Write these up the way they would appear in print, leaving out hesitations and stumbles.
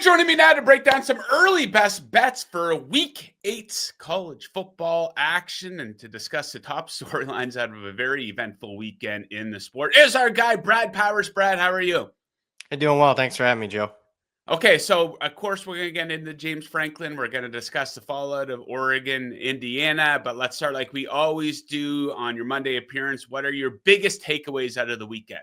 right, joining me now to break down some early best bets for Week 8 college football action and to discuss the top storylines out of a very eventful weekend in the sport is our guy, Brad Powers. Brad, how are you? I'm doing well. Thanks for having me, Joe. Okay, so of course we're going to get into Jame Franklin. We're going to discuss the fallout of Oregon, Indiana, but let's start like we always do on your Monday appearance. What are your biggest takeaways out of the weekend?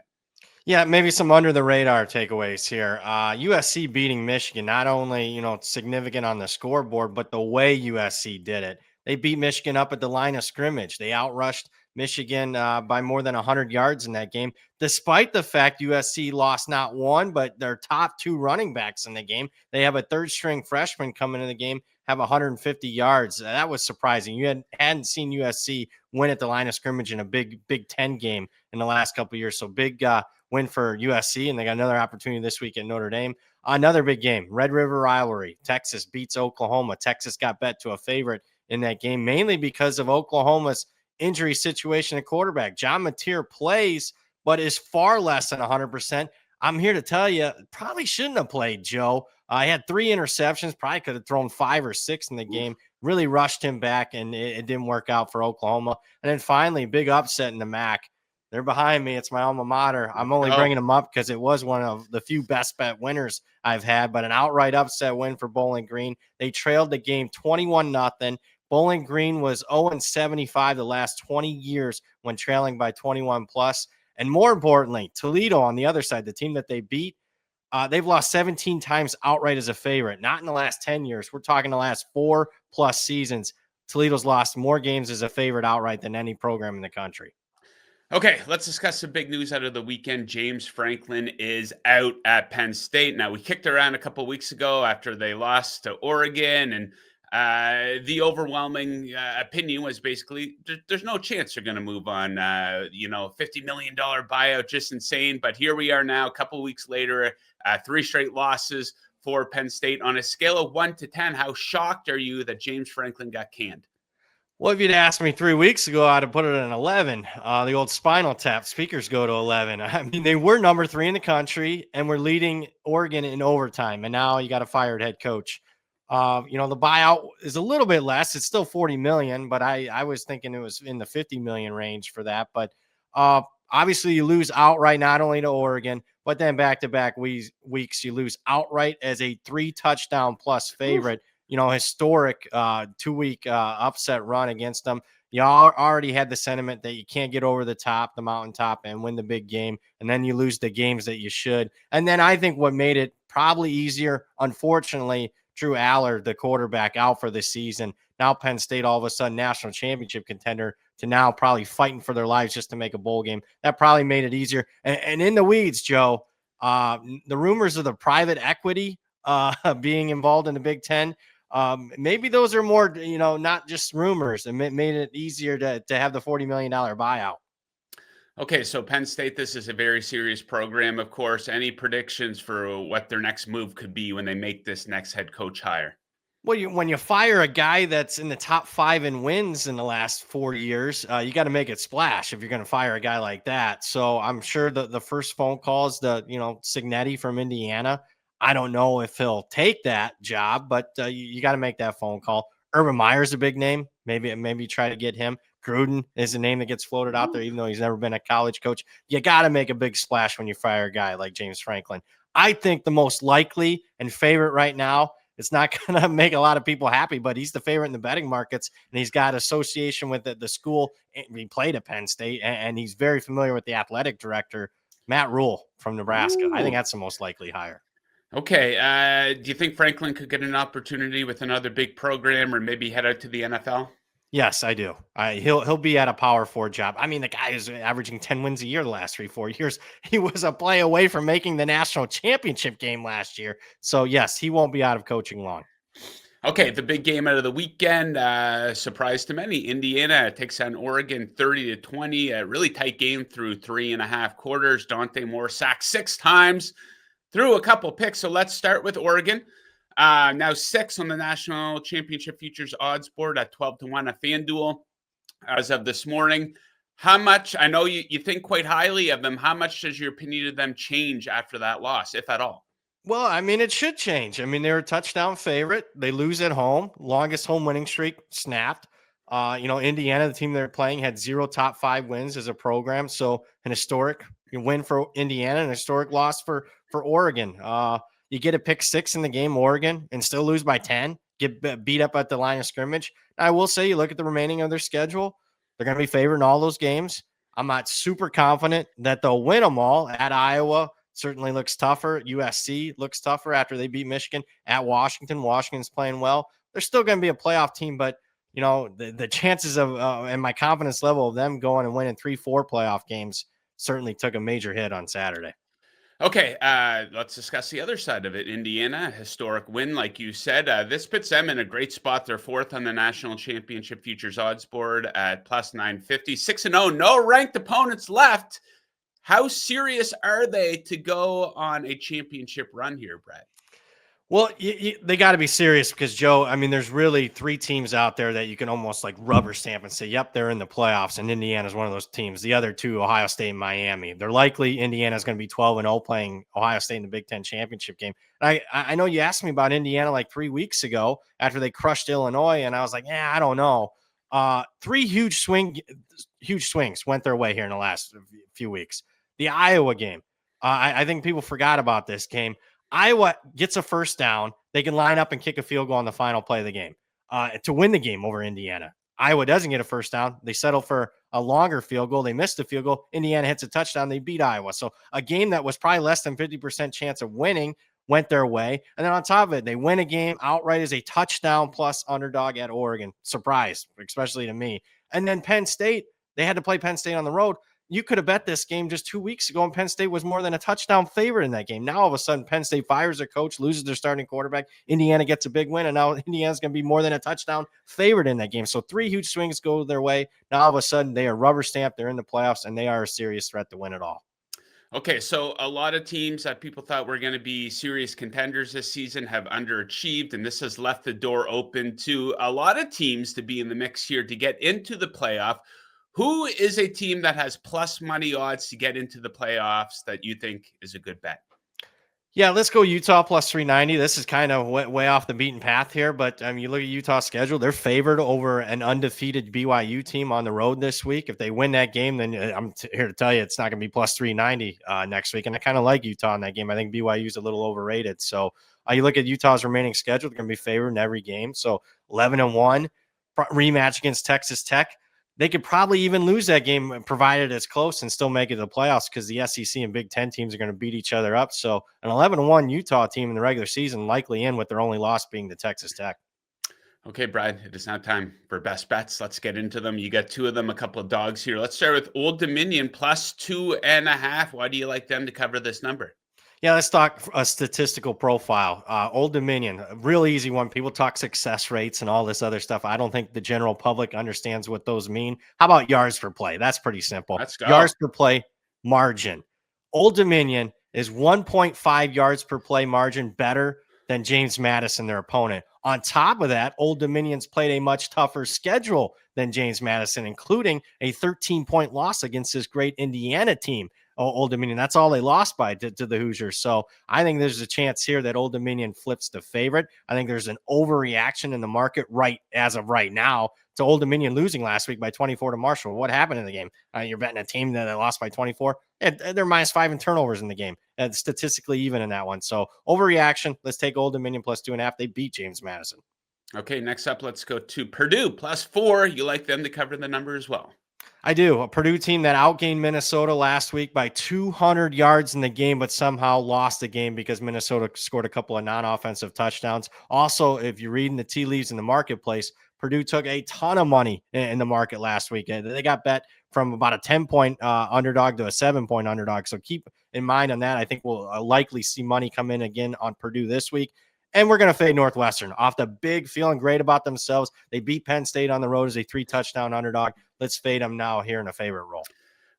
Yeah, maybe some under the radar takeaways here. USC beating Michigan, not only, significant on the scoreboard, but the way USC did it. They beat Michigan up at the line of scrimmage. They outrushed Michigan by more than 100 yards in that game, despite the fact USC lost not one, but their top two running backs in the game. They have a third string freshman coming in the game, have 150 yards. That was surprising. You hadn't seen USC win at the line of scrimmage in a Big Ten game in the last couple of years. So big win for USC, and they got another opportunity this week at Notre Dame. Another big game, Red River rivalry. Texas beats Oklahoma. Texas got bet to a favorite in that game, mainly because of Oklahoma's injury situation at quarterback. Jame plays, but is far less than 100%. I'm here to tell you, probably shouldn't have played, Joe. I had 3 interceptions, probably could have thrown 5 or 6 in the game. Really rushed him back, and it didn't work out for Oklahoma. And then finally, big upset in the MAC. They're behind me. It's my alma mater. I'm only bringing them up because it was one of the few best bet winners I've had, but an outright upset win for Bowling Green. They trailed the game 21-0. Bowling Green was 0-75 the last 20 years when trailing by 21 plus. And more importantly, Toledo on the other side, the team that they beat, they've lost 17 times outright as a favorite. Not in the last 10 years. We're talking the last 4+ seasons. Toledo's lost more games as a favorite outright than any program in the country. Okay, let's discuss some big news out of the weekend. Jame Franklin is out at Penn State. Now, we kicked around a couple of weeks ago after they lost to Oregon, and the overwhelming opinion was basically there's no chance they're going to move on. $50 million buyout, just insane. But here we are now, a couple of weeks later, 3 straight losses for Penn State. On a scale of 1 to 10, how shocked are you that Jame Franklin got canned? Well, if you'd asked me 3 weeks ago, I'd have put it at an 11. The old Spinal Tap speakers go to 11. I mean, they were number 3 in the country and were leading Oregon in overtime. And now you got a fired head coach. The buyout is a little bit less. It's still $40 million, but I was thinking it was in the $50 million range for that. But obviously, you lose outright not only to Oregon, but then back-to-back weeks you lose outright as a 3-touchdown plus favorite. Historic 2-week upset run against them. You already had the sentiment that you can't get over the mountaintop and win the big game. And then you lose the games that you should. And then I think what made it probably easier, unfortunately, Drew Allard, the quarterback, out for the season. Now Penn State, all of a sudden, national championship contender, to now probably fighting for their lives just to make a bowl game. That probably made it easier. And in the weeds, Joe, the rumors of the private equity being involved in the Big Ten, maybe those are more, not just rumors, and it made it easier to have the $40 million buyout. Okay, so Penn State, this is a very serious program, of course. Any predictions for what their next move could be when they make this next head coach hire? Well, when you fire a guy that's in the top 5 in wins in the last 4 years, you got to make it splash if you're going to fire a guy like that. So I'm sure the first phone call is Cignetti from Indiana. I don't know if he'll take that job, but you got to make that phone call. Urban Meyer's a big name. Maybe try to get him. Gruden is a name that gets floated out there, even though he's never been a college coach. You got to make a big splash when you fire a guy like Jame Franklin. I think the most likely and favorite right now, it's not going to make a lot of people happy, but he's the favorite in the betting markets, and he's got association with the school. He played at Penn State, and he's very familiar with the athletic director, Matt Rule from Nebraska. Ooh. I think that's the most likely hire. Okay. Do you think Franklin could get an opportunity with another big program or maybe head out to the NFL? Yes, I do. He'll be at a Power 4 job. I mean, the guy is averaging 10 wins a year the last 3-4 years. He was a play away from making the national championship game last year. So, yes, he won't be out of coaching long. Okay, the big game out of the weekend, surprise to many. Indiana takes on Oregon 30-20. A really tight game through 3.5 quarters. Dante Moore sacked 6 times, threw a couple picks. So let's start with Oregon. Now 6 on the national championship futures odds board at 12-1 at FanDuel as of this morning. How much, I know you think quite highly of them, how much does your opinion of them change after that loss, if at all? Well, I mean, it should change. I mean, they're a touchdown favorite. They lose at home. Longest home winning streak snapped. Indiana, the team they're playing, had 0 top 5 wins as a program. So an historic win for Indiana, an historic loss for Oregon. You get a pick 6 in the game, Oregon, and still lose by 10. Get beat up at the line of scrimmage. I will say, you look at the remaining of their schedule, they're going to be favored in all those games. I'm not super confident that they'll win them all. At Iowa certainly looks tougher. USC looks tougher after they beat Michigan. At Washington, Washington's playing well. They're still going to be a playoff team, but the chances of and my confidence level of them going and winning 3-4 playoff games certainly took a major hit on Saturday. Okay, let's discuss the other side of it. Indiana, historic win, like you said. This puts them in a great spot. They're 4th on the national championship futures odds board at plus 950. 6-0, no ranked opponents left. How serious are they to go on a championship run here, Brad? Well, they got to be serious because, Joe, I mean, there's really 3 teams out there that you can almost like rubber stamp and say, yep, they're in the playoffs. And Indiana's one of those teams. The other 2, Ohio State and Miami. They're likely Indiana's going to be 12-0 playing Ohio State in the Big Ten championship game. And I know you asked me about Indiana like 3 weeks ago after they crushed Illinois. And I was like, yeah, I don't know. 3 huge swings went their way here in the last few weeks. The Iowa game. I think people forgot about this game. Iowa gets a first down. They can line up and kick a field goal on the final play of the game to win the game over Indiana. Iowa doesn't get a first down. They settle for a longer field goal. They missed the field goal. Indiana hits a touchdown. They beat Iowa. So a game that was probably less than 50% chance of winning went their way. And then on top of it, they win a game outright as a touchdown plus underdog at Oregon. Surprise, especially to me. And then Penn State, they had to play Penn State on the road. You could have bet this game just 2 weeks ago, and Penn State was more than a touchdown favorite in that game. Now, all of a sudden, Penn State fires their coach, loses their starting quarterback. Indiana gets a big win, and now Indiana's going to be more than a touchdown favorite in that game. So 3 huge swings go their way. Now, all of a sudden, they are rubber stamped. They're in the playoffs, and they are a serious threat to win it all. Okay, so a lot of teams that people thought were going to be serious contenders this season have underachieved, and this has left the door open to a lot of teams to be in the mix here to get into the playoff. Who is a team that has plus money odds to get into the playoffs that you think is a good bet? Yeah, let's go Utah plus 390. This is kind of way off the beaten path here, but you look at Utah's schedule, they're favored over an undefeated BYU team on the road this week. If they win that game, then I'm here to tell you it's not going to be plus 390 next week. And I kind of like Utah in that game. I think BYU is a little overrated. So you look at Utah's remaining schedule, they're going to be favored in every game. So 11-1 rematch against Texas Tech. They could probably even lose that game provided it's close and still make it to the playoffs because the SEC and Big Ten teams are going to beat each other up. So an 11-1 Utah team in the regular season likely in with their only loss being the Texas Tech. Okay, Brad, it is now time for best bets. Let's get into them. You got 2 of them, a couple of dogs here. Let's start with Old Dominion plus 2.5. Why do you like them to cover this number? Yeah, let's talk a statistical profile. Old Dominion, a real easy one. People talk success rates and all this other stuff. I don't think the general public understands what those mean. How about yards per play? That's pretty simple. Let's go. Yards per play margin. Old Dominion is 1.5 yards per play margin better than James Madison, their opponent. On top of that, Old Dominion's played a much tougher schedule than James Madison, including a 13-point loss against this great Indiana team. Old Dominion, that's all they lost by to the Hoosiers. So I think there's a chance here that Old Dominion flips the favorite. I think there's an overreaction in the market as of right now to Old Dominion losing last week by 24 to Marshall. What happened in the game? You're betting a team that lost by 24. They're -5 in turnovers in the game. Statistically even in that one. So overreaction. Let's take Old Dominion plus 2.5. They beat James Madison. Okay, next up, let's go to Purdue plus 4. You like them to cover the number as well? I do. A Purdue team that outgained Minnesota last week by 200 yards in the game, but somehow lost the game because Minnesota scored a couple of non-offensive touchdowns. Also, if you're reading the tea leaves in the marketplace, Purdue took a ton of money in the market last week. They got bet from about a 10-point underdog to a 7-point underdog. So keep in mind on that. I think we'll likely see money come in again on Purdue this week. And we're going to fade Northwestern off the big, feeling great about themselves. They beat Penn State on the road as a 3-touchdown underdog. Let's fade them now here in a favorite role.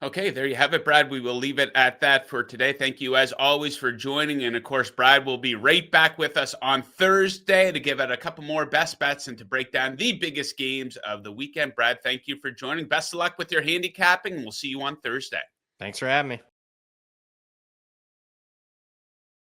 Okay, there you have it, Brad. We will leave it at that for today. Thank you, as always, for joining. And, of course, Brad will be right back with us on Thursday to give out a couple more best bets and to break down the biggest games of the weekend. Brad, thank you for joining. Best of luck with your handicapping, and we'll see you on Thursday. Thanks for having me.